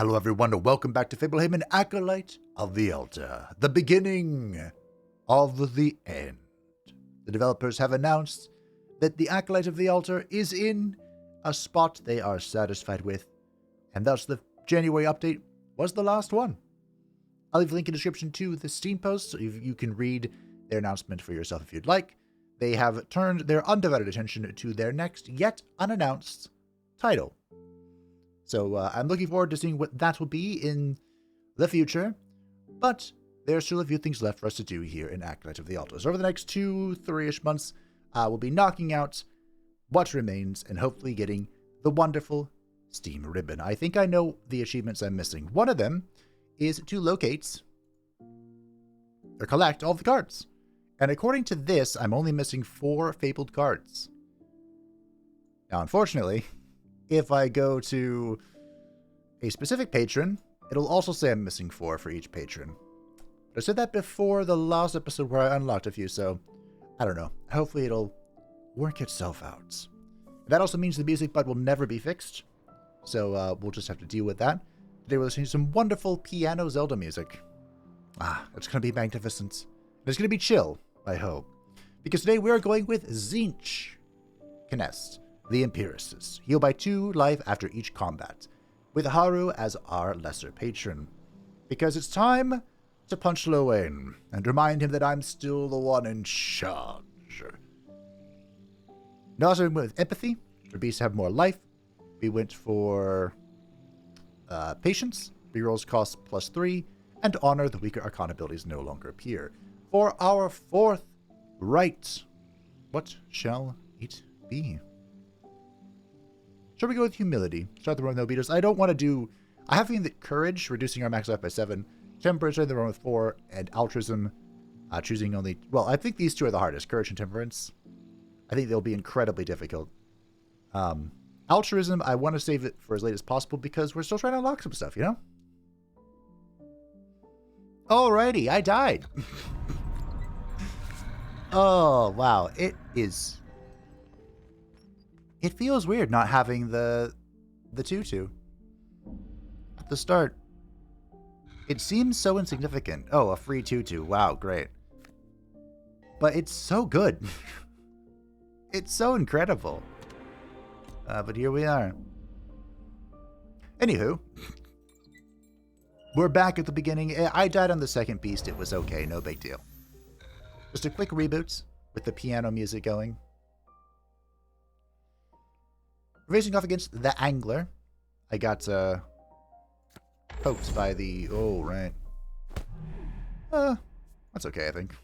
Hello everyone, and welcome back to Fablehaven Acolyte of the Altar, the beginning of the end. The developers have announced that the Acolyte of the Altar is in a spot they are satisfied with, and thus the January update was the last one. I'll leave a link in the description to the Steam post so you can read their announcement for yourself if you'd like. They have turned their undivided attention to their next, yet unannounced, title. So I'm looking forward to seeing what that will be in the future, but there are still a few things left for us to do here in Acolyte of the Altar. So over the next 2-3-ish months, we'll be knocking out what remains and hopefully getting the wonderful Steam ribbon. I think I know the achievements I'm missing. One of them is to locate or collect all the cards. And according to this, I'm only missing 4 fabled cards. Now, unfortunately, if I go to a specific patron, it'll also say I'm missing 4 for each patron. But I said that before the last episode where I unlocked a few, so I don't know. Hopefully it'll work itself out. That also means the music bug will never be fixed, so we'll just have to deal with that. Today we're listening to some wonderful piano Zelda music. It's going to be magnificent. It's going to be chill, I hope. Because today we are going with Tzeentch Knest, the Empiricist. Heal by 2 life after each combat, with Haru as our lesser patron. Because it's time to punch Lowain and remind him that I'm still the one in charge. Now also we went with Empathy, for beasts to have more life. We went for Patience, rerolls cost +3, and Honor, the weaker Arcana abilities no longer appear. For our 4th right, what shall it be? Shall we go with Humility? Start the run with no beaters. I don't want to do... I have a feeling that Courage, reducing our max life by 7, Temperance, starting the run with 4, and Altruism, choosing only... Well, I think these two are the hardest, Courage and Temperance. I think they'll be incredibly difficult. Altruism, I want to save it for as late as possible because we're still trying to unlock some stuff, you know? Alrighty, I died. Oh, wow. It feels weird not having the tutu at the start. It seems so insignificant. Oh, a free tutu. Wow, great. But it's so good. It's so incredible. But here we are. Anywho, we're back at the beginning. I died on the second beast. It was okay. No big deal. Just a quick reboot with the piano music going. Facing off against the Angler. I got poked by the... Oh, right. That's okay, I think.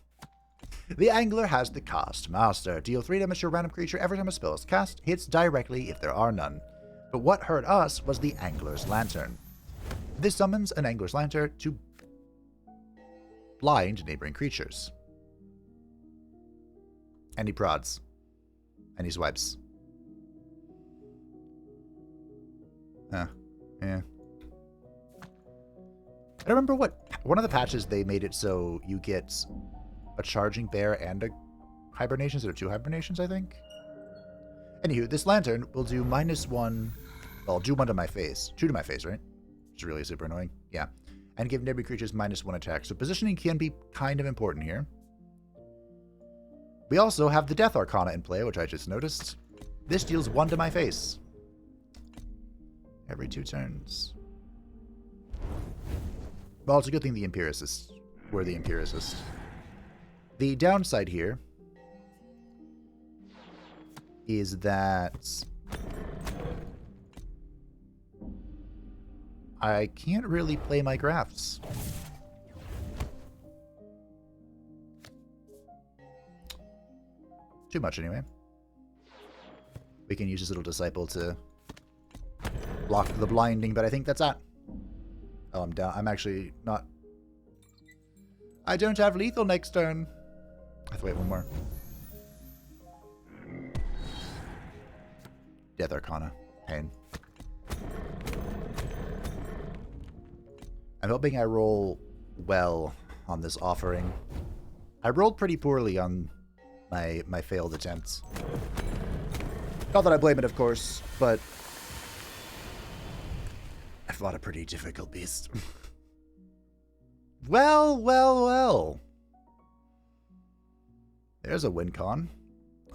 The Angler has the Cast Master. Deal 3 damage to a random creature every time a spell is cast. Hits directly if there are none. But what hurt us was the Angler's Lantern. This summons an Angler's Lantern to blind neighboring creatures. And he prods. And he swipes. Yeah. I don't remember what... One of the patches, they made it so you get a Charging Bear and a Hibernation. So 2 Hibernations, I think? Anywho, this Lantern will do -1... Well, do 1 to my face. 2 to my face, right? Which is really super annoying. Yeah. And give neighboring creatures -1 attack. So positioning can be kind of important here. We also have the Death Arcana in play, which I just noticed. This deals 1 to my face. Every 2 turns. Well, it's a good thing the Empiricists were the Empiricists. The downside here is that I can't really play my crafts. Too much, anyway. We can use this little disciple to block the blinding, but I think that's that. Oh, I'm down. I'm actually not... I don't have lethal next turn. I have to wait 1 more. Death Arcana. Pain. I'm hoping I roll well on this offering. I rolled pretty poorly on my failed attempts. Not that I blame it, of course, but I fought a pretty difficult beast. Well, well, well. There's a win con.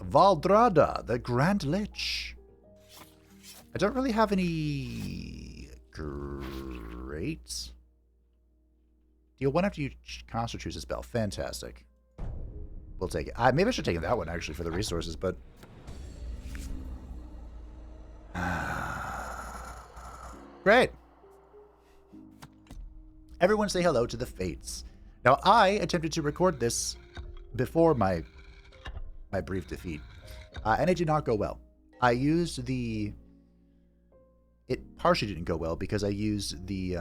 Valdrada, the Grand Lich. I don't really have any greats. Deal one after you cast or choose a spell. Fantastic. We'll take it. Maybe I should take that one, actually, for the resources, but... Great. Everyone say hello to the Fates. Now, I attempted to record this before my brief defeat, and it did not go well. I used the... It partially didn't go well because I used the...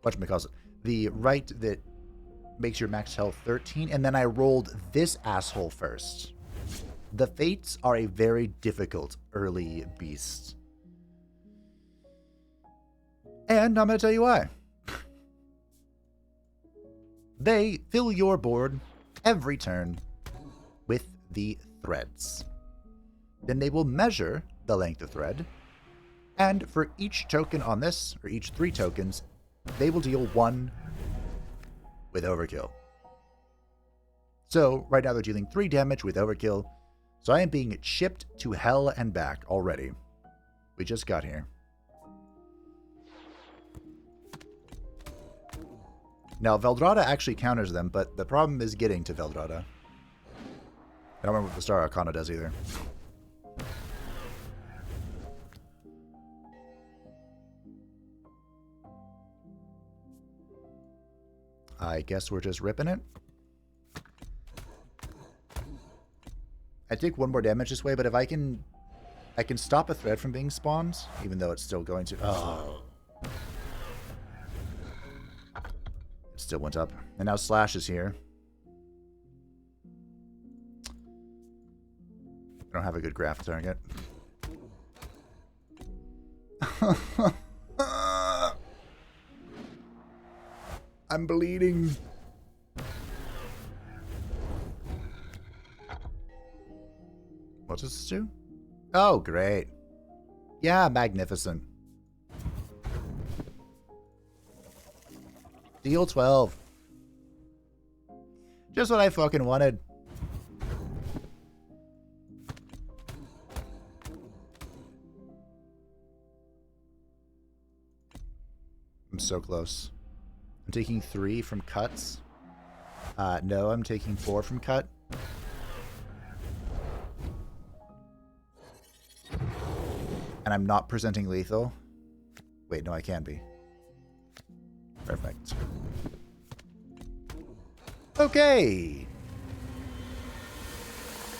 whatchamacallit? The right that makes your max health 13, and then I rolled this asshole first. The Fates are a very difficult early beast. And I'm going to tell you why. They fill your board every turn with the threads. Then they will measure the length of thread, and for each token on this, or each 3 tokens, they will deal 1 with overkill. So, right now they're dealing 3 damage with overkill, so I am being chipped to hell and back already. We just got here. Now, Valdrada actually counters them, but the problem is getting to Valdrada. I don't remember what the Star Arcana does either. I guess we're just ripping it. I take 1 more damage this way, but if I can stop a thread from being spawned, even though it's still going to... Oh. It still went up. And now Slash is here. I don't have a good graph target. I'm bleeding. What does this do? Oh, great. Yeah, magnificent. Deal 12. Just what I fucking wanted. I'm so close. I'm taking 3 from cuts. No, I'm taking 4 from cut. And I'm not presenting lethal. Wait, no, I can be. Perfect. Okay!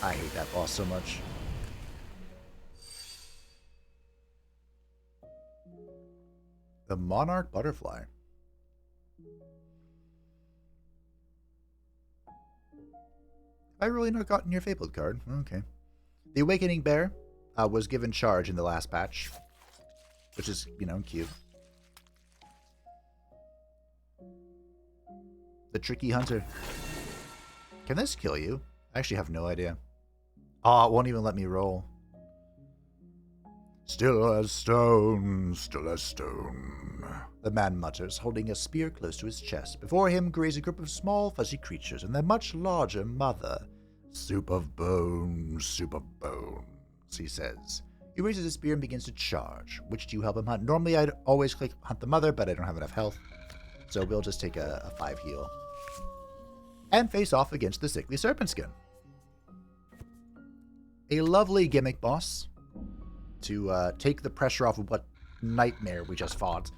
I hate that boss so much. The Monarch Butterfly. Have I really not gotten your Fabled card? Okay. The Awakening Bear was given charge in the last patch, which is, you know, cute. The Tricky Hunter. Can this kill you? I actually have no idea. Oh, it won't even let me roll. Still as stone, still as stone. The man mutters, holding a spear close to his chest. Before him graze a group of small, fuzzy creatures and their much larger mother. Soup of bones, he says. He raises his spear and begins to charge. Which do you help him hunt? Normally I'd always click hunt the mother, but I don't have enough health. So we'll just take a 5 heal. And face off against the Sickly Serpent Skin. A lovely gimmick boss to take the pressure off of what nightmare we just fought.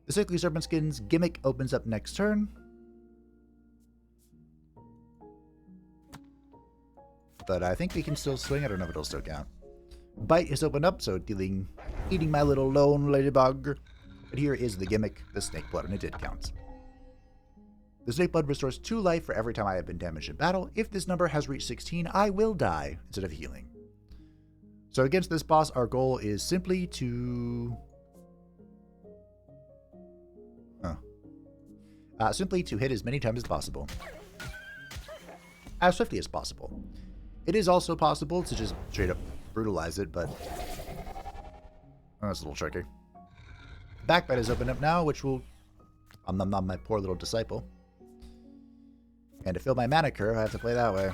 The Sickly Serpent Skin's gimmick opens up next turn. But I think we can still swing. I don't know if it'll still count. Bite is opened up, so eating my little lone ladybug. But here is the gimmick, the Snake Blood, and it did count. The Snake Blood restores 2 life for every time I have been damaged in battle. If this number has reached 16, I will die instead of healing. So against this boss, our goal is simply to... simply to hit as many times as possible. As swiftly as possible. It is also possible to just straight up brutalize it, but oh, that's a little tricky. Backbite is opened up now, which will nom my poor little disciple. And to fill my mana curve, I have to play that way.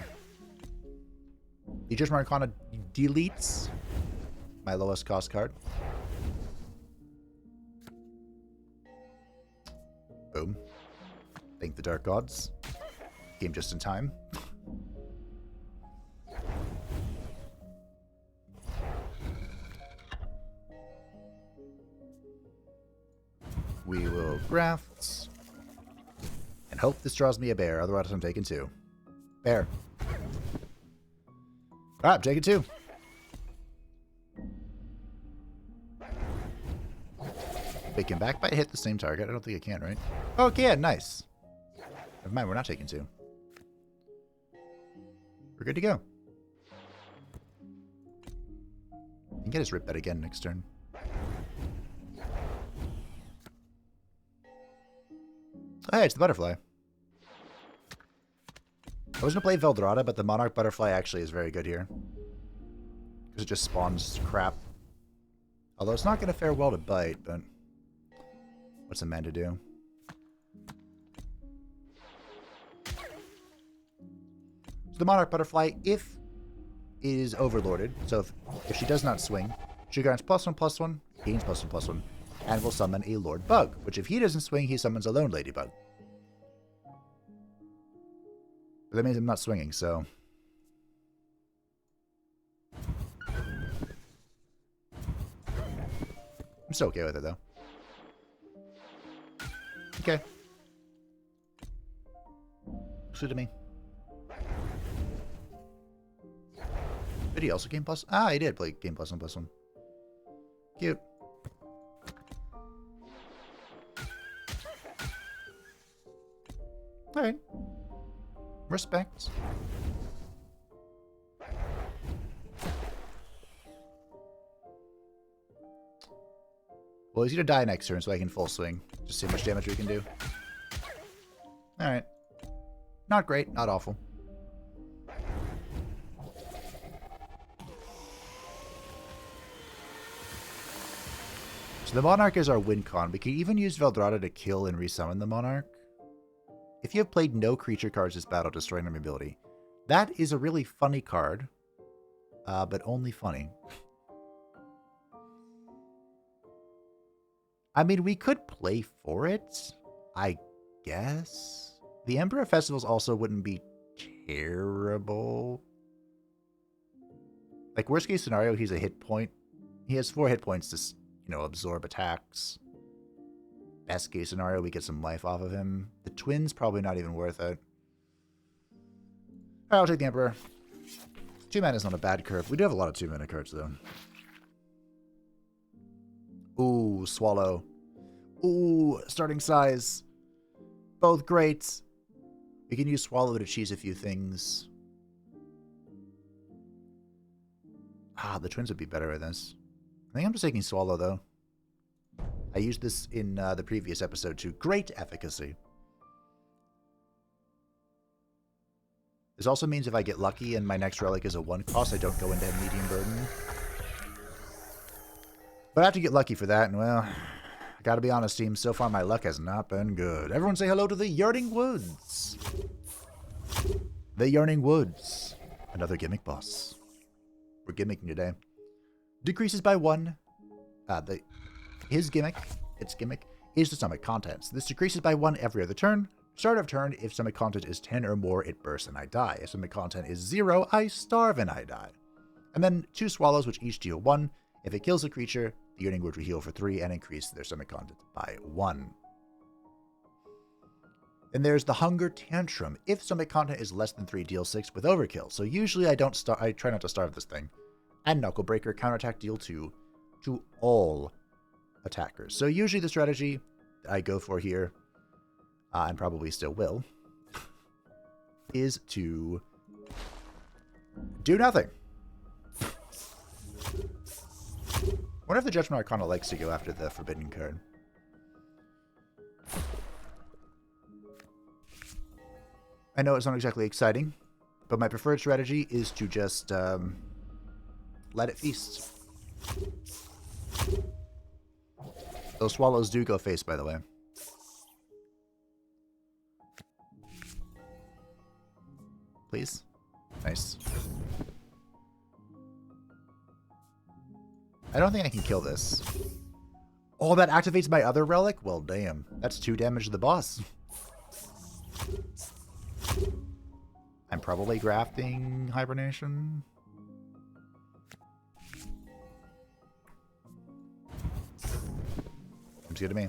The Judgment Arcana deletes my lowest cost card. Boom. Thank the Dark Gods. Came just in time. We will graft. And hope this draws me a bear, otherwise I'm taking 2. Bear. Alright, I'm taking 2. Wait, can Backbite hit the same target? I don't think it can, right? Oh, it can. Nice. Never mind, we're not taking 2. We're good to go. You can get his Rip Bet again next turn. Oh, hey, it's the Butterfly. I was going to play Veldrada, but the Monarch Butterfly actually is very good here. Because it just spawns crap. Although it's not going to fare well to bite, but what's a man to do? So the Monarch Butterfly, if it is overlorded, so if she does not swing, she grants +1/+1, gains +1/+1, and will summon a Lord Bug, which if he doesn't swing, he summons a Lone Ladybug. But that means I'm not swinging, so... I'm still okay with it, though. Okay. Looks good to me. Did he also gain plus? Ah, he did play game +1/+1. Cute. Alright. Respect. Well, he's gonna die next turn, so I can full swing. Just see how much damage we can do. Alright. Not great, not awful. So the Monarch is our win con. We can even use Veldrada to kill and resummon the Monarch. If you have played no creature cards this battle, destroy enemy ability. That is a really funny card, but only funny. I mean, we could play for it, I guess. The Emperor Festivals also wouldn't be terrible. Like, worst case scenario, he's a hit point. He has 4 hit points to, you know, absorb attacks. Best case scenario, we get some life off of him. The Twins, probably not even worth it. Alright, I'll take the Emperor. 2 mana is not a bad curve. We do have a lot of 2 mana cards, though. Ooh, Swallow. Ooh, starting size. Both great. We can use Swallow to cheese a few things. Ah, the Twins would be better at this. I think I'm just taking Swallow, though. I used this in the previous episode to great efficacy. This also means if I get lucky and my next relic is a 1-cost, I don't go into a medium burden. But I have to get lucky for that, and well, I gotta be honest, team, so far my luck has not been good. Everyone say hello to the Yearning Woods. The Yearning Woods. Another gimmick boss. We're gimmicking today. Decreases by 1. Its gimmick, is to stomach contents. This decreases by 1 every other turn. Start of turn, if stomach content is 10 or more, it bursts and I die. If stomach content is 0, I starve and I die. And then 2 swallows, which each deal 1. If it kills a creature, the Yearning Wood will heal for 3 and increase their stomach content by 1. Then there's the Hunger Tantrum. If stomach content is less than 3, deal 6 with overkill. So usually I try not to starve this thing. And Knuckle Breaker, counterattack, deal 2 to all attackers. So usually the strategy I go for here, and probably still will, is to do nothing. What if the Judgment Arcana likes to go after the Forbidden card? I know it's not exactly exciting, but my preferred strategy is to just let it feast. Those swallows do go face, by the way. Please. Nice. I don't think I can kill this. Oh, that activates my other relic? Well, damn. That's 2 damage to the boss. I'm probably grafting hibernation. Seems good to me.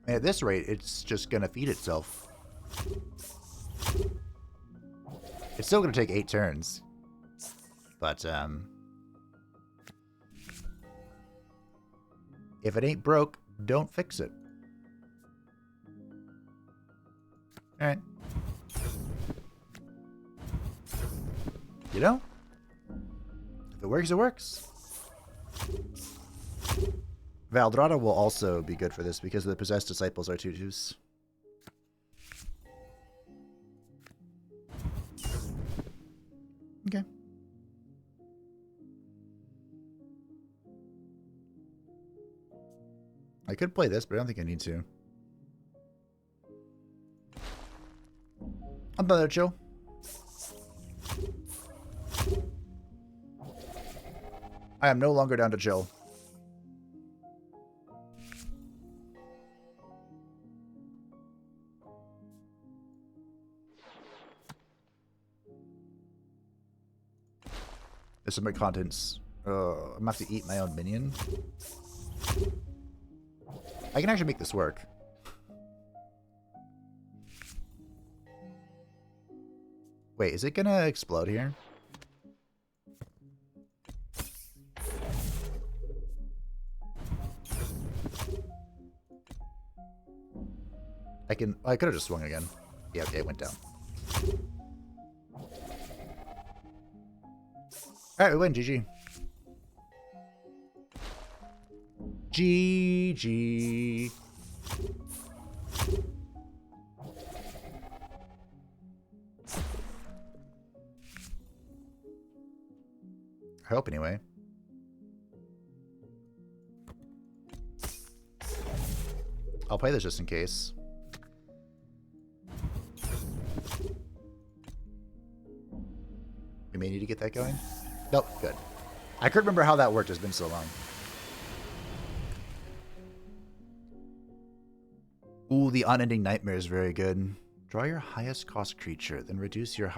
And at this rate, it's just gonna feed itself. It's still gonna take 8 turns. But, if it ain't broke, don't fix it. Alright. You know? If it works, it works. Valdrada will also be good for this because the possessed disciples are 2/2s. Okay. I could play this, but I don't think I need to. I'm better chill. I am no longer down to chill. There's some contents. I'm gonna have to eat my own minion. I can actually make this work. Wait, is it gonna explode here? I could have just swung again. Yeah, okay, it went down. Alright, we win. GG. GG. I hope, anyway. I'll play this just in case. We may need to get that going. Nope, good. I couldn't remember how that worked. It's been so long. Ooh, the Unending Nightmare is very good. Draw your highest cost creature, then reduce your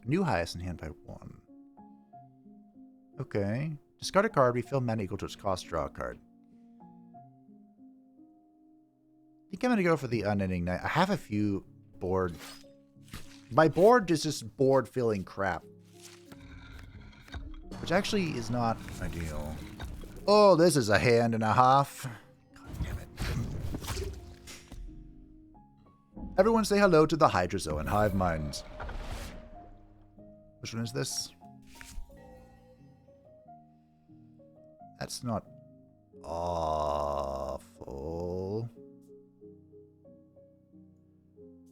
new highest in hand by 1. Okay. Discard a card, refill mana equal to its cost, draw a card. I think I'm gonna go for the Unending Night. I have a few board. My board is just board filling crap. Which actually is not ideal. Oh, this is a hand and a half. God damn it. Everyone say hello to the Hydrazoan Hive Mind. Which one is this? That's not awful.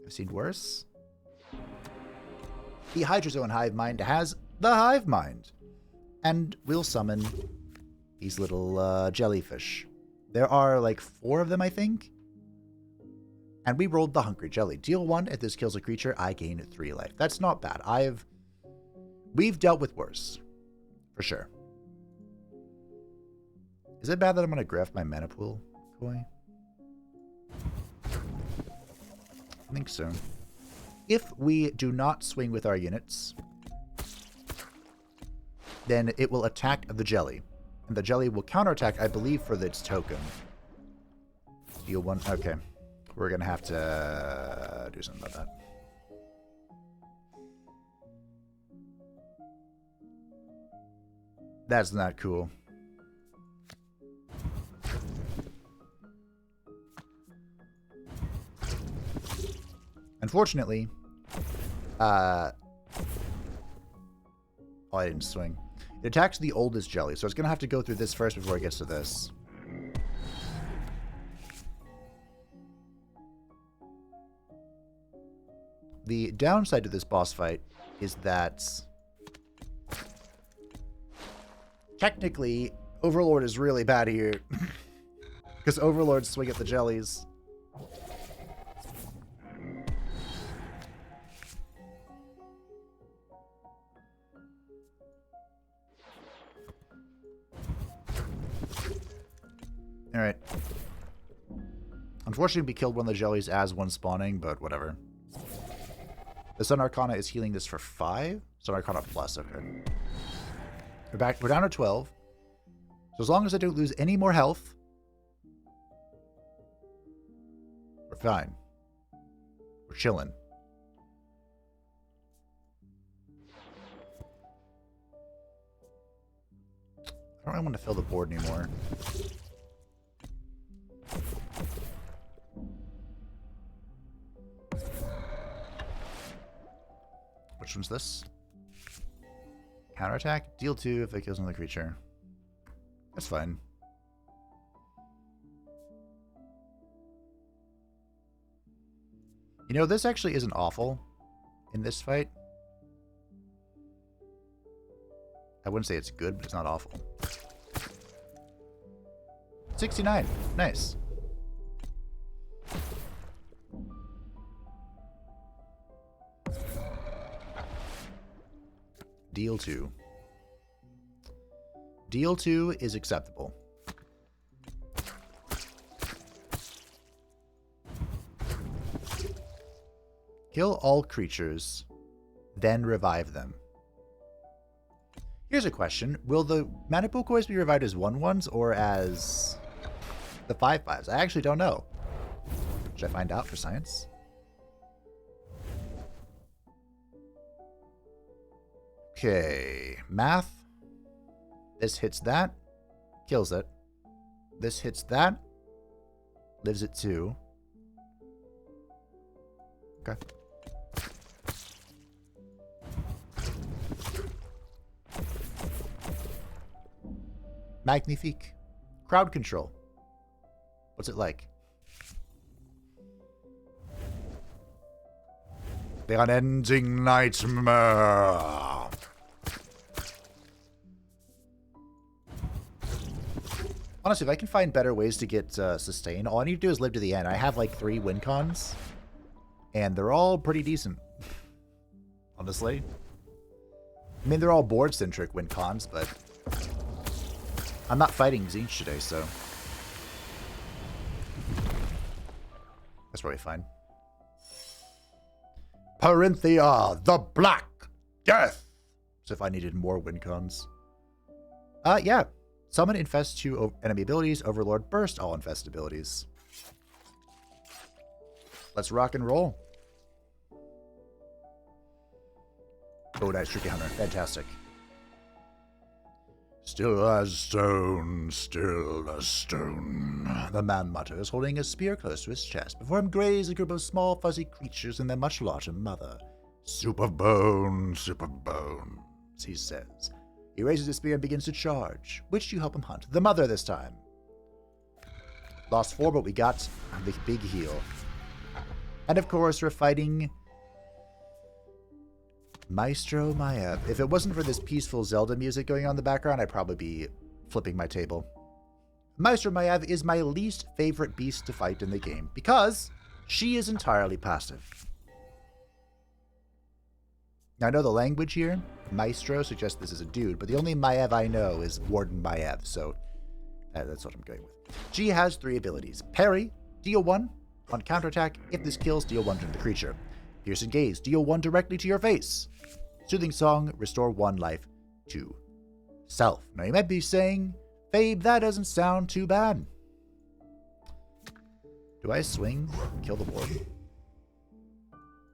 I've seen worse. The Hydrazoan Hive Mind has the Hive Mind. And we'll summon these little jellyfish. There are like 4 of them, I think. And we rolled the Hungry Jelly. Deal 1. If this kills a creature, I gain 3 life. That's not bad. We've dealt with worse. For sure. Is it bad that I'm going to graft my mana pool, Koi? I think so. If we do not swing with our units, then it will attack the jelly. And the jelly will counterattack, I believe, for its token. Deal 1. Okay. We're going to have to do something about that. That's not cool. Unfortunately, oh, I didn't swing. It attacks the oldest jelly, so it's going to have to go through this first before it gets to this. The downside to this boss fight is that technically Overlord is really bad here. Because Overlords swing at the jellies. Alright. Unfortunately, we killed one of the jellies as one spawning, but whatever. The Sun Arcana is healing this for 5? Sun Arcana plus, okay. We're down to 12. So as long as I don't lose any more health, we're fine. We're chilling. I don't really want to fill the board anymore. Which one's this? Counterattack? Deal 2 if it kills another creature. That's fine. You know, this actually isn't awful in this fight. I wouldn't say it's good, but it's not awful. 69. Nice. Deal 2. Deal 2 is acceptable. Kill all creatures, then revive them. Here's a question. Will the mana pool coins be revived as 1/1s or as the 5/5s? I actually don't know. Should I find out for science? Okay, math. This hits that, kills it. This hits that, lives it 2. Okay. Magnifique. Crowd control. What's it like? The unending nightmare. Honestly, if I can find better ways to get sustain, all I need to do is live to the end. I have like 3 win cons, and they're all pretty decent. Honestly. I mean, they're all board-centric win cons, but I'm not fighting Zinch today, so that's probably fine. Parinthia, the Black Death. So if I needed more win cons. Yeah. Summon infest 2 enemy abilities. Overlord burst all infest abilities. Let's rock and roll. Oh, nice. Tricky Hunter. Fantastic. Still as stone, still as stone. The man mutters, holding a spear close to his chest. Before him graze a group of small, fuzzy creatures and their much larger mother. Soup of bones, he says. He raises his spear and begins to charge. Which do you help him hunt? The mother this time. Lost 4, but we got the big heal. And of course, we're fighting Maestro Maiev. If it wasn't for this peaceful Zelda music going on in the background, I'd probably be flipping my table. Maestro Maiev is my least favorite beast to fight in the game because she is entirely passive. Now, I know the language here. Maestro suggests this is a dude, but the only Maiev I know is Warden Maiev, so that's what I'm going with. She has 3 abilities. Parry, deal 1. On counterattack, if this kills, deal 1 to the creature. Piercing Gaze, deal 1 directly to your face. Soothing Song, restore 1 life to self. Now you might be saying, Fabe, that doesn't sound too bad. Do I swing? Kill the board?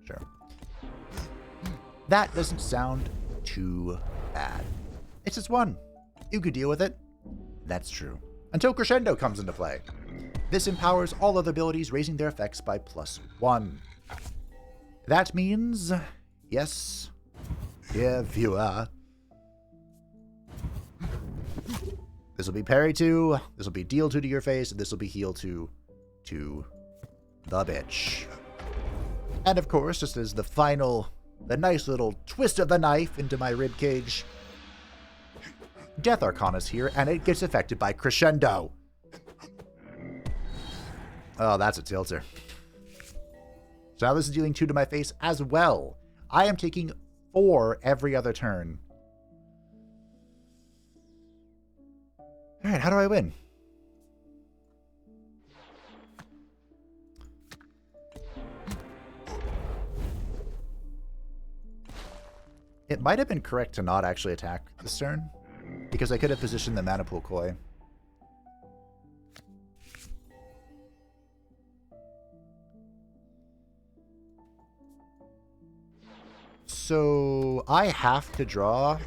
Sure. That doesn't sound too bad. It's just 1. You could deal with it. That's true. Until Crescendo comes into play. This empowers all other abilities, raising their effects by +1. That means, yes, dear viewer, this will be parry 2, this will be deal 2 to your face, and this will be heal 2 to the bitch. And of course, just as the nice little twist of the knife into my ribcage, Death Arcana's here, and it gets affected by Crescendo. Oh, that's a tilter. So now this is dealing 2 to my face as well. I am taking 4 every other turn. Alright, how do I win? It might have been correct to not actually attack this turn, because I could have positioned the Mana Pool Koi. So I have to draw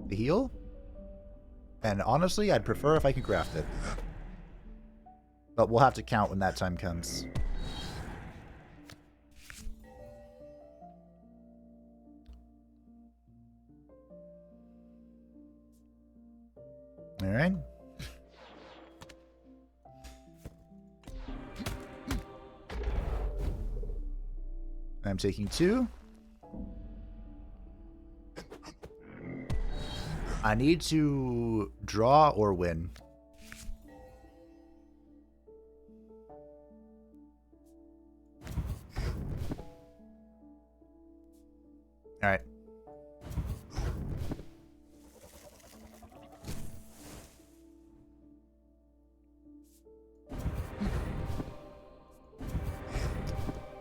the heal, and honestly, I'd prefer if I could graft it. But we'll have to count when that time comes. All right. I'm taking 2. I need to draw or win. All right.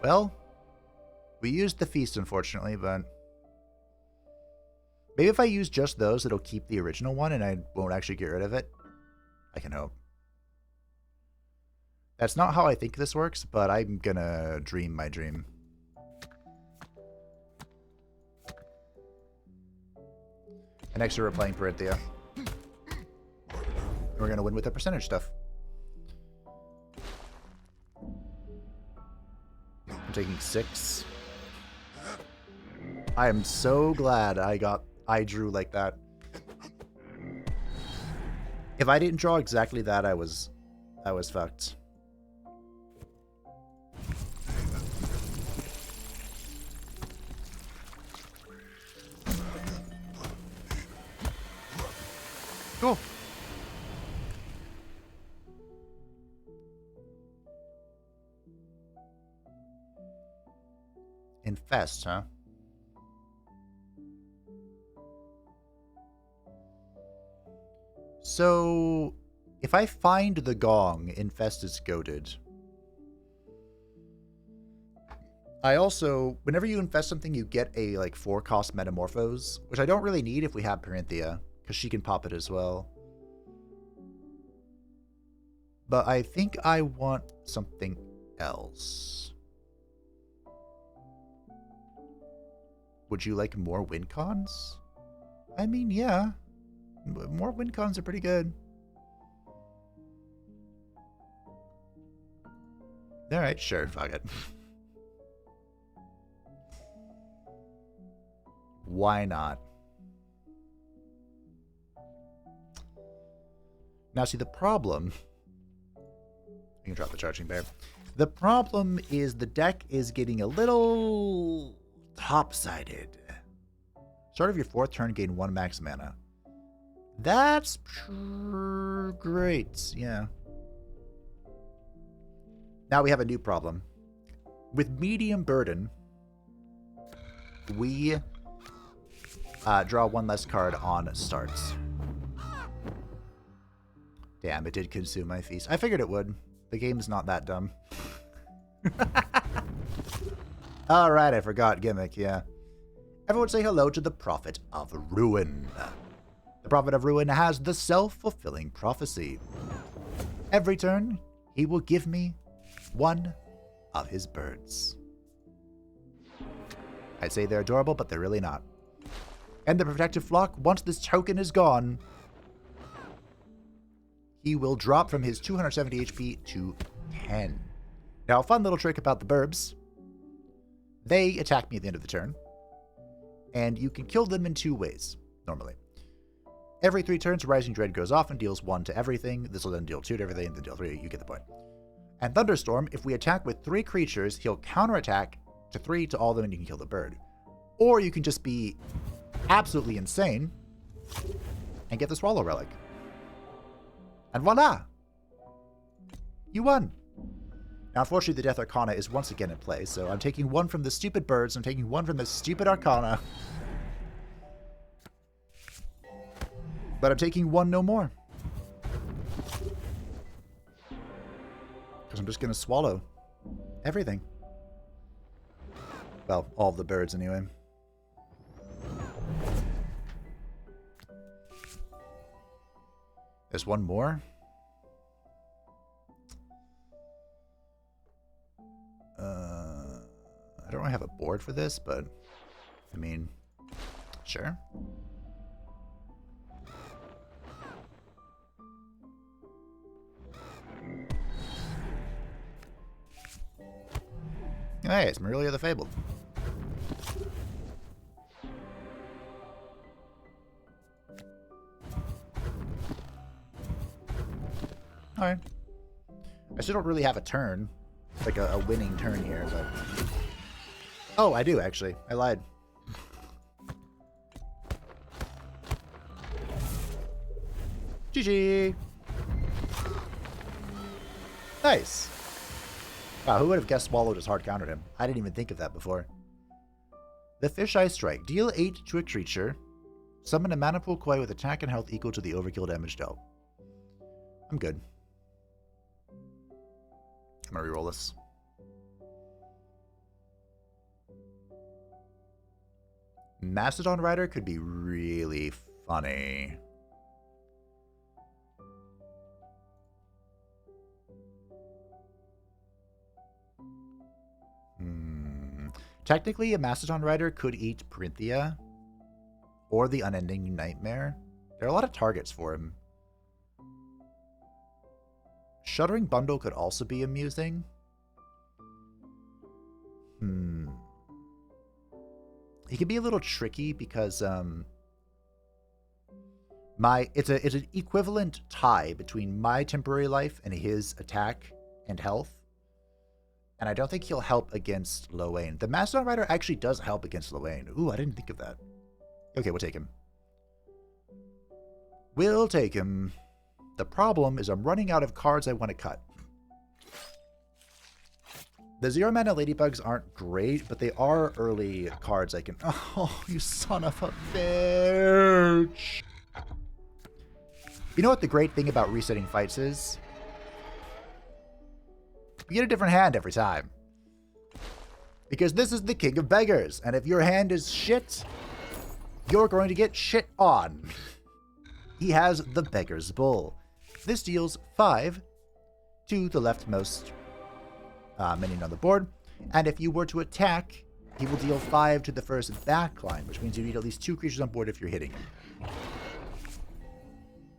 Well, we used the feast, unfortunately, but maybe if I use just those, it'll keep the original one and I won't actually get rid of it. I can hope. That's not how I think this works, but I'm gonna dream my dream. And next year we're playing Parinthia. We're gonna win with the percentage stuff. I'm taking 6. I am so glad I drew like that. If I didn't draw exactly that, I was fucked. Cool. Infest, huh? So, if I find the gong, Infest is goated. I also, whenever you infest something, you get a, 4-cost Metamorphose, which I don't really need if we have Parinthia, because she can pop it as well. But I think I want something else. Would you like more win cons? I mean, yeah. More win cons are pretty good. Alright, sure, fuck it. Why not? Now, see, the problem... You can drop the charging bear. The problem is the deck is getting a little top-sided. Start of your 4th turn, gain 1 max mana. That's great, yeah. Now we have a new problem. With medium burden, we draw 1 less card on starts. Damn, it did consume my feast. I figured it would. The game's not that dumb. Alright, I forgot gimmick, yeah. Everyone say hello to the Prophet of Ruin. The Prophet of Ruin has the self-fulfilling prophecy. Every turn, he will give me 1 of his birds. I'd say they're adorable, but they're really not. And the protective flock, once this token is gone, he will drop from his 270 HP to 10. Now, a fun little trick about the burbs. They attack me at the end of the turn, and you can kill them in 2 ways, normally. Every 3 turns, Rising Dread goes off and deals 1 to everything. This will then deal 2 to everything, and then deal 3. You get the point. And Thunderstorm, if we attack with 3 creatures, he'll counterattack to 3 to all of them and you can kill the bird. Or you can just be absolutely insane and get the Swallow Relic. And voila! You won! Now, unfortunately, the Death Arcana is once again in play, so I'm taking 1 from the stupid birds, I'm taking 1 from the stupid Arcana. But I'm taking 1 no more. Because I'm just going to swallow everything. Well, all of the birds anyway. There's 1 more. I don't really have a board for this, but I mean, sure. Hey, it's Marilia the Fabled. Alright. I still don't really have a turn. Like a winning turn here, but... Oh, I do, actually. I lied. GG! Nice! Wow, who would have guessed Swallow just hard countered him? I didn't even think of that before. The Fisheye Strike. Deal 8 to a creature. Summon a mana pool koi with attack and health equal to the overkill damage dealt. I'm good. I'm gonna reroll this. Mastodon Rider could be really funny. Technically, a Mastodon Rider could eat Printhia or the Unending Nightmare. There are a lot of targets for him. Shuddering Bundle could also be amusing. He can be a little tricky because it's an equivalent tie between my temporary life and his attack and health. And I don't think he'll help against Lowain. The Mastodon Rider actually does help against Lowain. Ooh, I didn't think of that. Okay, we'll take him. We'll take him. The problem is I'm running out of cards I want to cut. The 0-mana Ladybugs aren't great, but they are early cards I can... Oh, you son of a bitch! You know what the great thing about resetting fights is? You get a different hand every time. Because this is the King of Beggars, and if your hand is shit, you're going to get shit on. He has the Beggar's Bull. This deals 5 to the leftmost minion on the board, and if you were to attack, he will deal 5 to the first back line, which means you need at least 2 creatures on board if you're hitting him.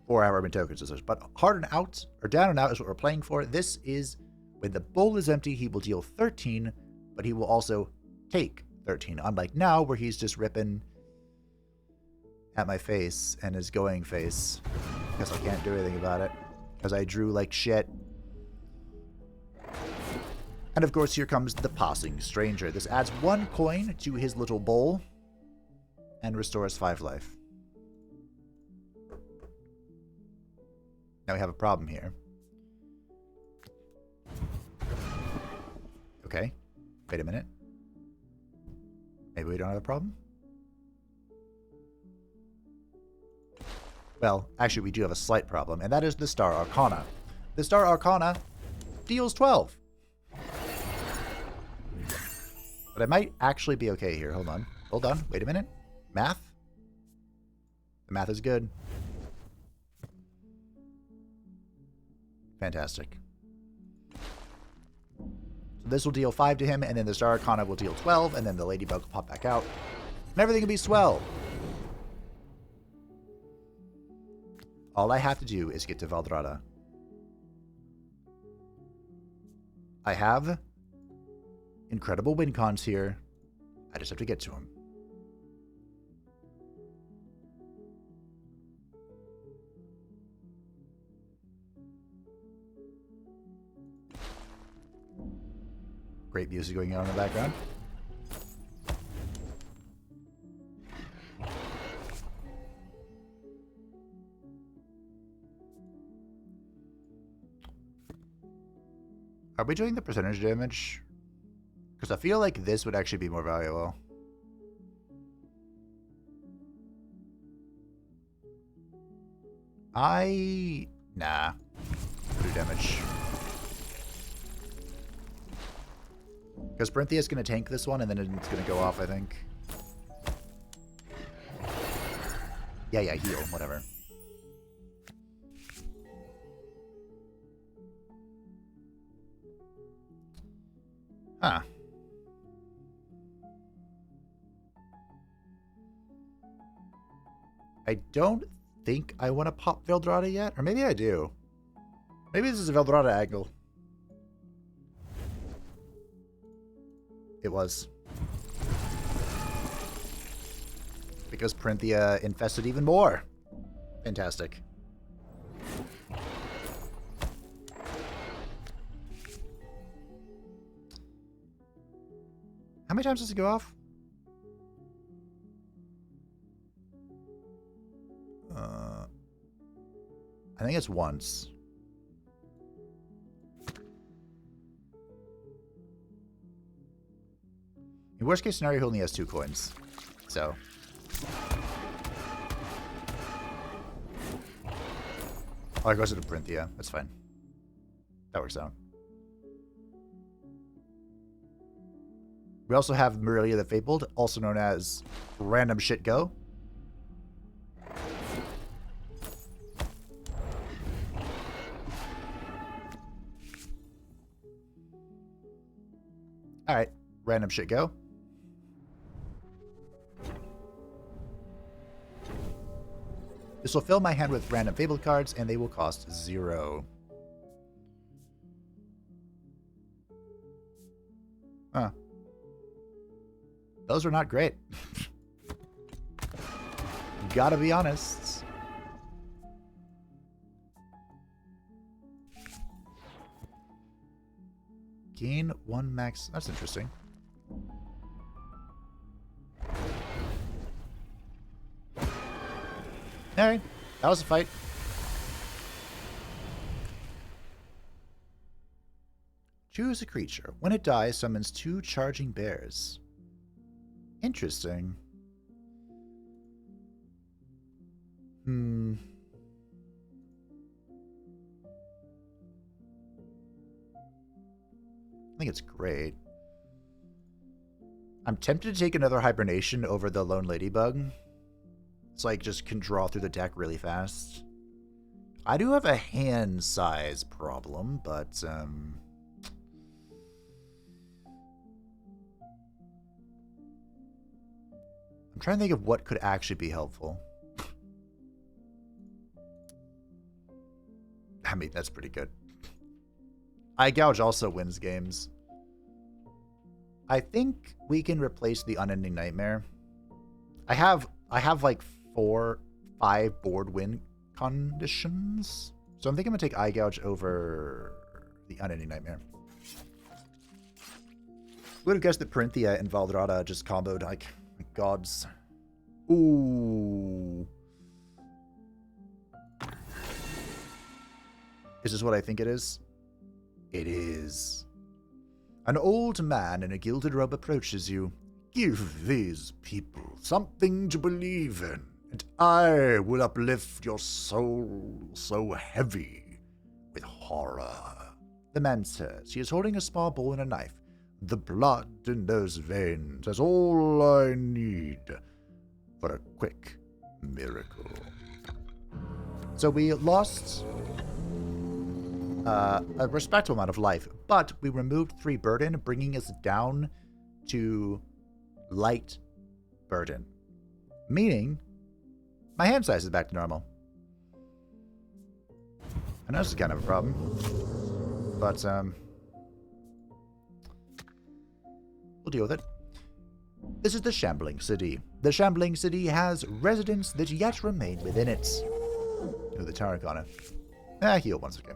Or however many tokens is. But hard and out, or down and out is what we're playing for. This is, when the bowl is empty, he will deal 13, but he will also take 13. Unlike now, where he's just ripping at my face and his going face. Guess I can't do anything about it, because I drew like shit. And of course, here comes the Passing Stranger. This adds 1 coin to his little bowl and restores 5 life. Now we have a problem here. Okay. Wait a minute. Maybe we don't have a problem? Well, actually, we do have a slight problem, and that is the Star Arcana. The Star Arcana deals 12. But I might actually be okay here. Hold on. Hold on. Wait a minute. Math? The math is good. Fantastic. So this will deal 5 to him, and then the Star Arcana will deal 12, and then the Ladybug will pop back out. And everything will be swell. All I have to do is get to Valdrada. I have incredible win cons here. I just have to get to him. great music going on in the background. Are we doing the percentage damage? Because I feel like this would actually be more valuable. Nah. Do damage. Because Brinthea's going to tank this one, and then it's going to go off, I think. Yeah, heal. Whatever. Huh. I don't think I want to pop Veldrada yet. Or maybe I do. Maybe this is a Veldrada angle. It was. Because Printhea infested even more. Fantastic. How many times does it go off? I think it's once. In worst case scenario, he only has 2 coins. So. Oh, it goes to Printhea. That's fine. That works out. We also have Marilia the Fabled, also known as Random Shit Go. Alright, Random Shit Go. This will fill my hand with random Fabled cards, and they will cost 0. Huh. Those are not great. Gotta be honest. Gain 1 max. That's interesting. Alright. That was a fight. Choose a creature. When it dies, summons 2 charging bears. Interesting. I think it's great. I'm tempted to take another hibernation over the Lone Ladybug. It's like just can draw through the deck really fast. I do have a hand size problem, but I'm trying to think of what could actually be helpful. I mean, that's pretty good. Eye Gouge also wins games. I think we can replace the Unending Nightmare. I have like 4-5 board win conditions. So I'm thinking I'm going to take Eye Gouge over the Unending Nightmare. Would have guessed that Printhea and Veldrada just comboed like gods. Ooh. Is this what I think it is? It is. An old man in a gilded robe approaches you. Give these people something to believe in, and I will uplift your soul so heavy with horror. The man says he is holding a small bowl and a knife. The blood in those veins is all I need for a quick miracle. So we lost a respectable amount of life, but we removed 3 burden, bringing us down to light burden. Meaning, my hand size is back to normal. I know this is kind of a problem, but we'll deal with it. This is the Shambling City. The Shambling City has residents that yet remain within it. Oh, the Tarragona. Heal once again.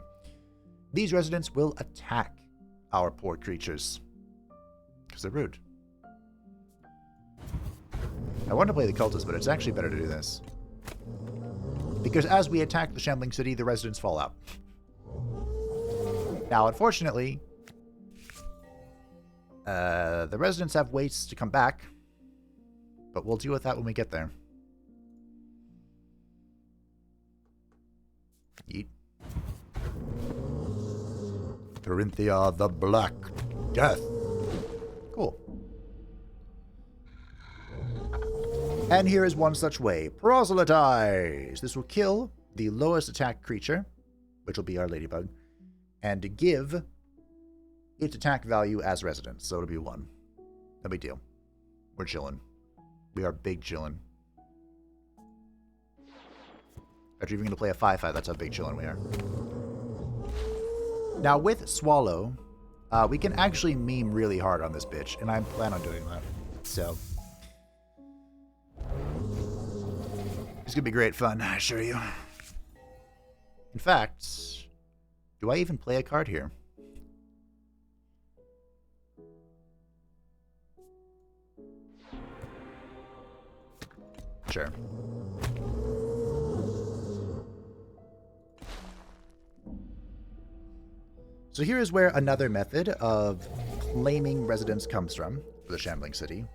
These residents will attack our poor creatures. Because they're rude. I want to play the cultists, but it's actually better to do this. Because as we attack the Shambling City, the residents fall out. Now, unfortunately, the residents have waits to come back, but we'll deal with that when we get there. Yeet. Corinthia the Black Death. Cool. And here is one such way. Proselytize. This will kill the lowest attack creature, which will be our ladybug, and give its attack value as residence. So it'll be 1. No big deal. We're chilling. We are big chillin'. If you're even going to play a 5/5, that's how big chillin' we are. Now, with Swallow, we can actually meme really hard on this bitch, and I plan on doing that. So, it's going to be great fun, I assure you. In fact, do I even play a card here? Sure. So here is where another method of claiming residence comes from for the Shambling City.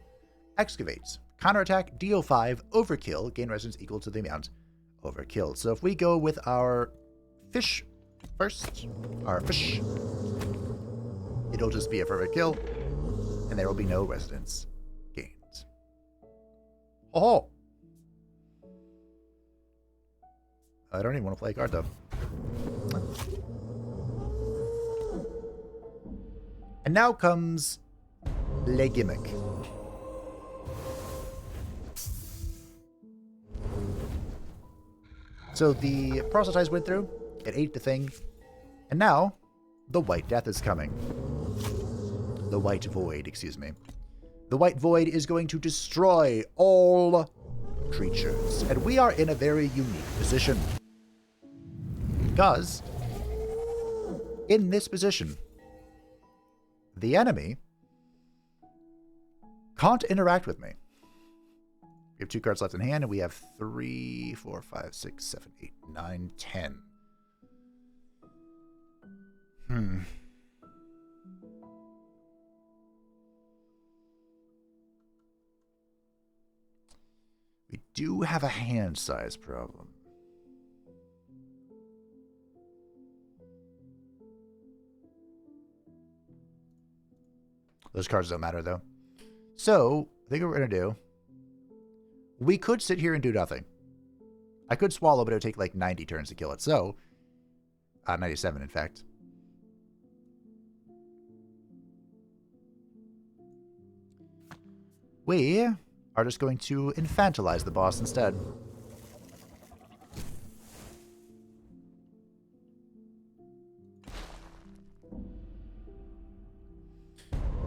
Excavate. Counterattack, deal 5, overkill, gain residence equal to the amount overkilled. So if we go with our fish first, our fish, it'll just be a further kill, and there will be no residence gained. Oh! I don't even want to play a card, though. And now comes Le Gimmick. So the Proselytize went through, it ate the thing, and now the White Death is coming. The White Void, excuse me. The White Void is going to destroy all creatures, and we are in a very unique position. Because in this position, the enemy can't interact with me. We have 2 cards left in hand, and we have 3, 4, 5, 6, 7, 8, 9, 10. We do have a hand size problem. Those cards don't matter, though. So, I think what we're going to do, we could sit here and do nothing. I could swallow, but it would take like 90 turns to kill it. So, 97, in fact. We are just going to infantilize the boss instead.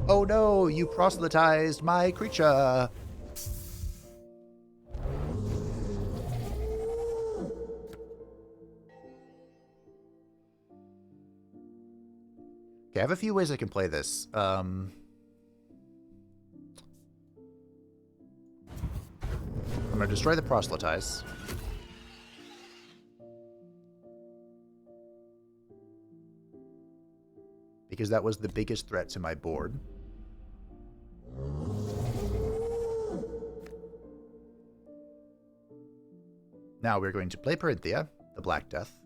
Oh no, you proselytized my creature. Okay, I have a few ways I can play this. I'm going to destroy the proselytize. Because that was the biggest threat to my board. Now we're going to play Corinthia, the Black Death.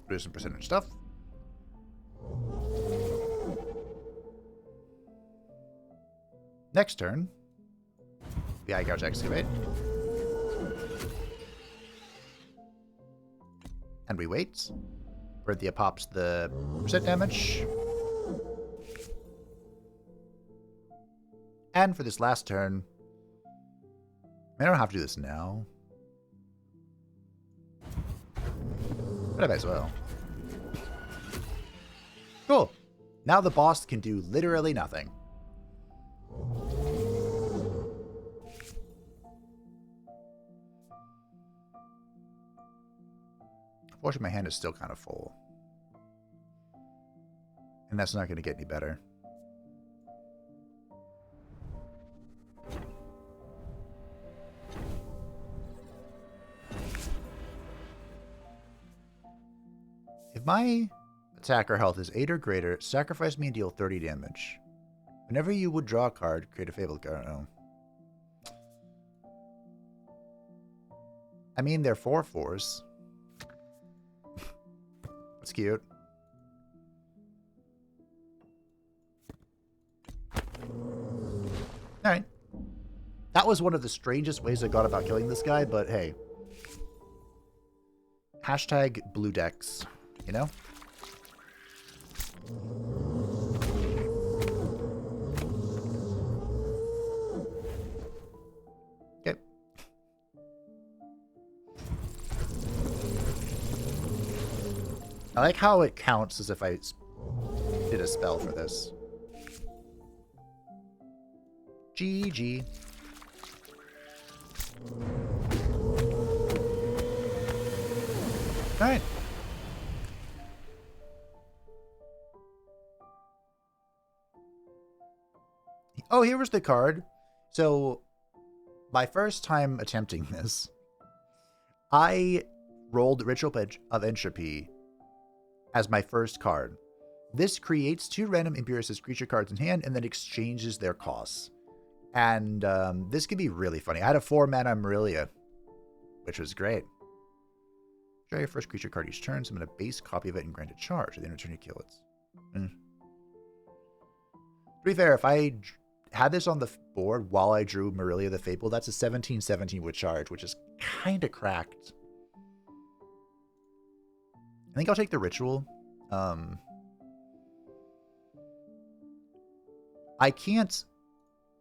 Do some percentage stuff. Next turn, the Eye Gouge Excavate. And we wait. Corinthia pops the percent damage. And for this last turn, I don't have to do this now. But I might as well. Cool. Now the boss can do literally nothing. Unfortunately, my hand is still kind of full. And that's not going to get any better. If my attacker health is 8 or greater, sacrifice me and deal 30 damage. Whenever you would draw a card, create a fabled card. Oh. I mean, they're 4/4s. That's cute. Alright. That was one of the strangest ways I got about killing this guy, but hey. Hashtag blue decks, you know? Okay. I like how it counts as if I did a spell for this. GG. Alright. Oh, here was the card. So, my first time attempting this, I rolled Ritual of Entropy as my first card. This creates 2 random Empiricist creature cards in hand and then exchanges their costs. And this could be really funny. I had a 4-mana Marilia, which was great. Draw your first creature card each turn. Summon a base copy of it and grant a charge. At the end of the turn, you kill it. To be fair, if I had this on the board while I drew Marilia the Fable, that's a 17/17 with charge, which is kind of cracked. I think I'll take the Ritual. I can't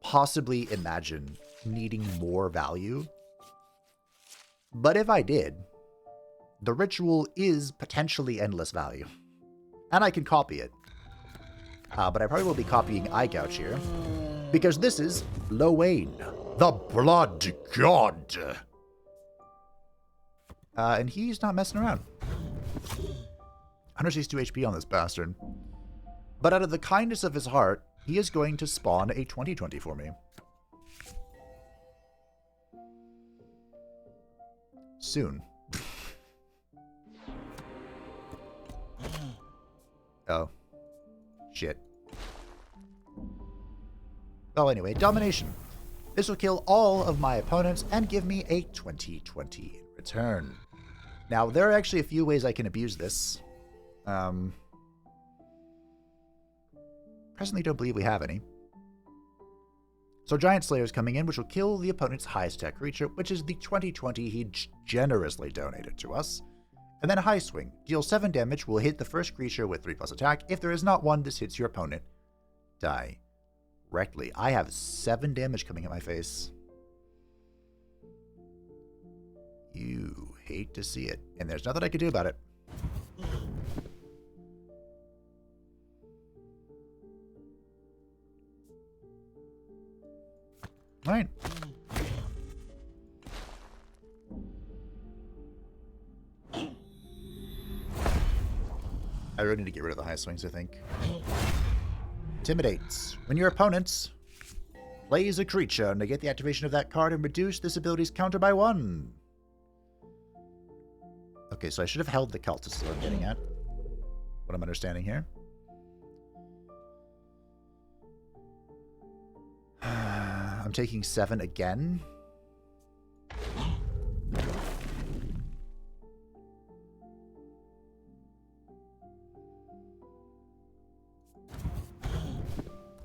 possibly imagine needing more value. But if I did, the Ritual is potentially endless value. And I can copy it. But I probably will be copying Eye Gouge here. Because this is Lowain, the Blood God. And he's not messing around. 162 HP on this bastard. But out of the kindness of his heart, he is going to spawn a 20/20 for me. Soon. Oh. Shit. Well, anyway, Domination. This will kill all of my opponents and give me a 20/20 in return. Now, there are actually a few ways I can abuse this. Presently don't believe we have any. So Giant Slayer is coming in, which will kill the opponent's highest attack creature, which is the 20/20 he generously donated to us. And then a High Swing. Deal 7 damage, will hit the first creature with 3+ attack. If there is not one, this hits your opponent directly. I have 7 damage coming at my face. You hate to see it. And there's nothing I can do about it. Alright. I really need to get rid of the high swings, I think. Intimidates. When your opponent plays a creature, negate the activation of that card and reduce this ability's counter by 1. Okay, so I should have held the cultist, is what I'm getting at. What I'm understanding here. I'm taking 7 again.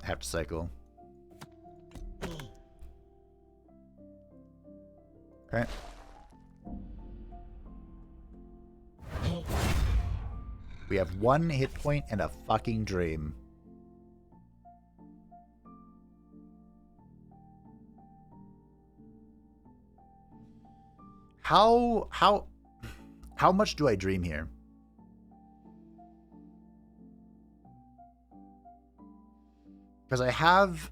I have to cycle. Okay. We have 1 hit point and a fucking dream. How much do I dream here? Because I have...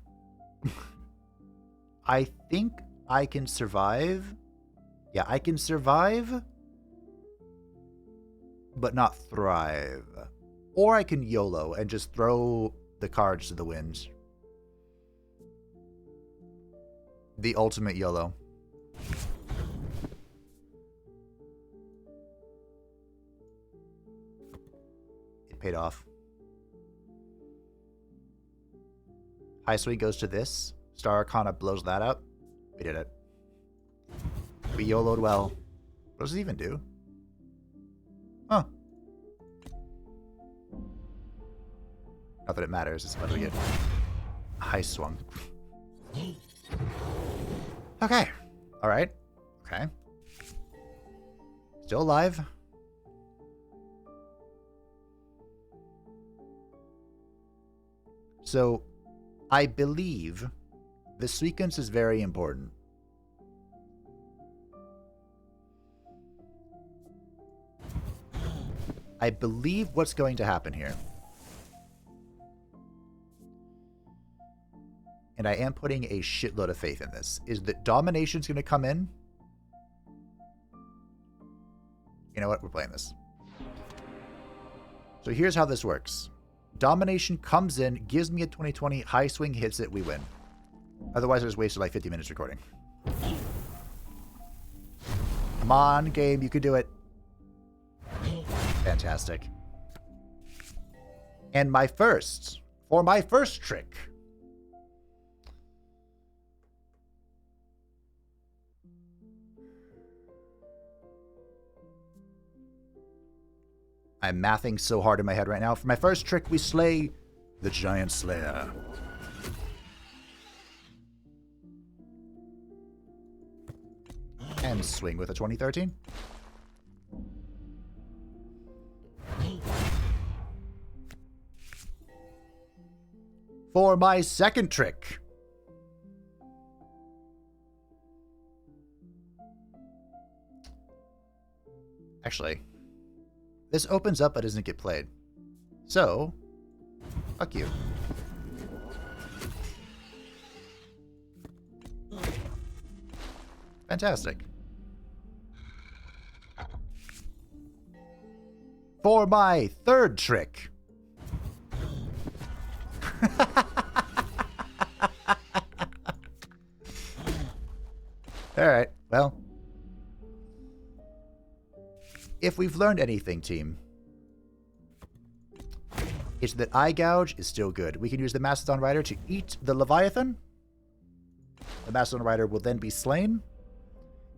I think I can survive. Yeah, I can survive, but not thrive. Or I can YOLO and just throw the cards to the wind. The ultimate YOLO. It paid off. High swing goes to this. Star Arcana blows that up. We did it. We YOLO'd well. What does it even do? Huh. Not that it matters. It's about to get high swung. Okay. All right. Okay. Still alive. So, I believe the sequence is very important. I believe what's going to happen here, and I am putting a shitload of faith in this, is that Domination's going to come in. You know what? We're playing this. So here's how this works. Domination comes in, gives me a 20/20, high swing hits it, we win. Otherwise, I just wasted like 50 minutes recording. Come on, game, you can do it. Fantastic. And for my first trick. I'm mathing so hard in my head right now. For my first trick, we slay the Giant Slayer. And swing with a 2013. For my second trick. Actually, this opens up but doesn't get played. So, fuck you. Fantastic. For my third trick. Alright, well. If we've learned anything, team, it's that Eye Gouge is still good. We can use the Mastodon Rider to eat the Leviathan. The Mastodon Rider will then be slain,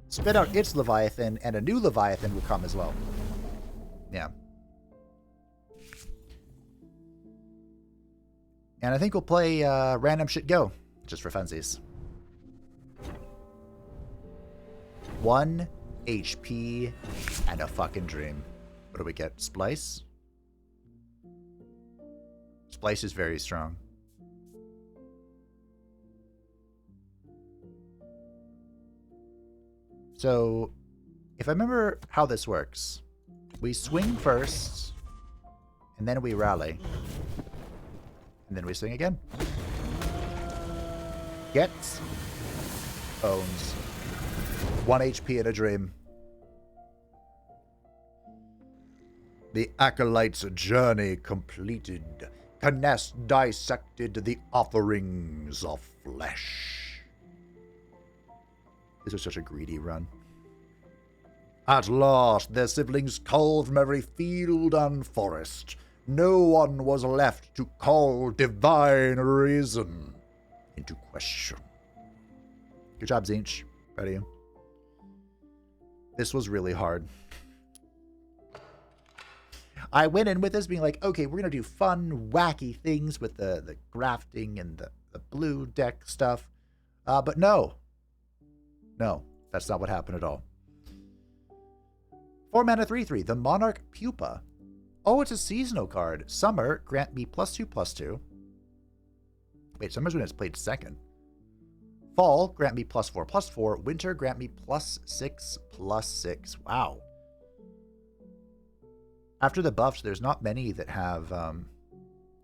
spit out its Leviathan, and a new Leviathan will come as well. Yeah. And I think we'll play Random Shit Go, just for funsies. 1 HP and a fucking dream. What do we get? Splice? Splice is very strong. So, if I remember how this works, we swing first, and then we rally. And then we swing again. Gets. Owns. 1 HP and a dream. The Acolyte's journey completed. Caness dissected the offerings of flesh. This was such a greedy run. At last, their siblings called from every field and forest. No one was left to call divine reason into question. Good job, Zinch. Proud of you. This was really hard. I went in with this being like, okay, we're going to do fun, wacky things with the grafting and the blue deck stuff. But no. No, that's not what happened at all. 4 mana 3/3, the Monarch Pupa. Oh, it's a seasonal card. Summer, grant me +2/+2. Wait, summer's when it's played second. Fall, grant me +4/+4. Winter, grant me +6/+6. Wow. After the buffs, there's not many that have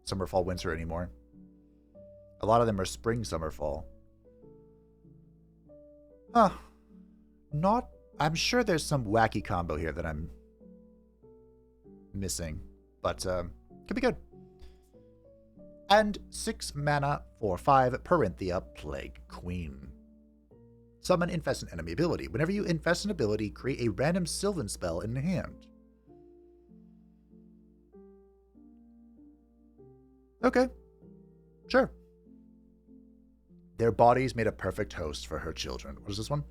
summer, fall, winter anymore. A lot of them are spring, summer, fall. Huh. Not... I'm sure there's some wacky combo here that I'm missing. But Could be good. And 6 mana for 5 Parenthia Plague Queen. Summon Infest an enemy ability. Whenever you infest an ability, create a random Sylvan spell in hand. Okay. Sure. Their bodies made a perfect host for her children. What is this one?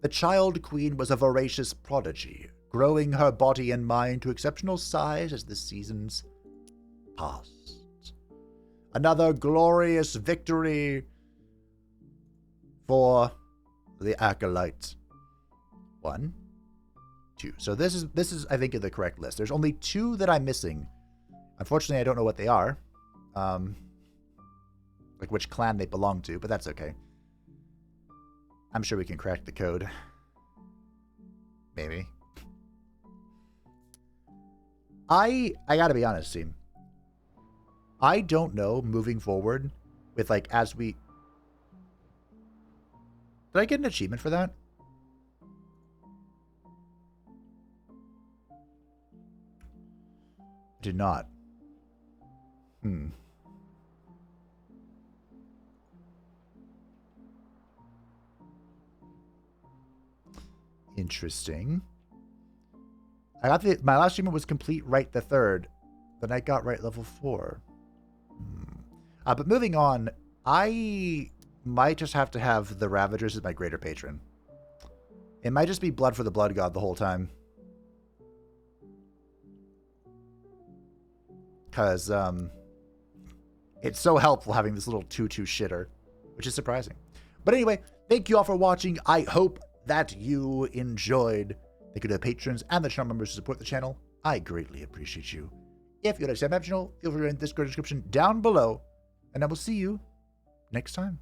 The Child Queen was a voracious prodigy, growing her body and mind to exceptional size as the seasons passed. Another glorious victory for the Acolyte. 1, 2. So this is I think the correct list. There's only 2 that I'm missing. Unfortunately, I don't know what they are. Like which clan they belong to, but that's okay. I'm sure we can crack the code. Maybe. I gotta be honest, team. I don't know moving forward with like as we... Did I get an achievement for that? I did not. Interesting. I got my last achievement was complete right the 3rd. Then I got right level 4. But moving on, I might just have to have the Ravagers as my greater patron. It might just be Blood for the Blood God the whole time. Because it's so helpful having this little 2/2 shitter, which is surprising. But anyway, thank you all for watching. I hope that you enjoyed. Thank you to the patrons and the channel members who support the channel. I greatly appreciate you. If you'd like to see my channel, feel free to read the Discord description down below. And I will see you next time.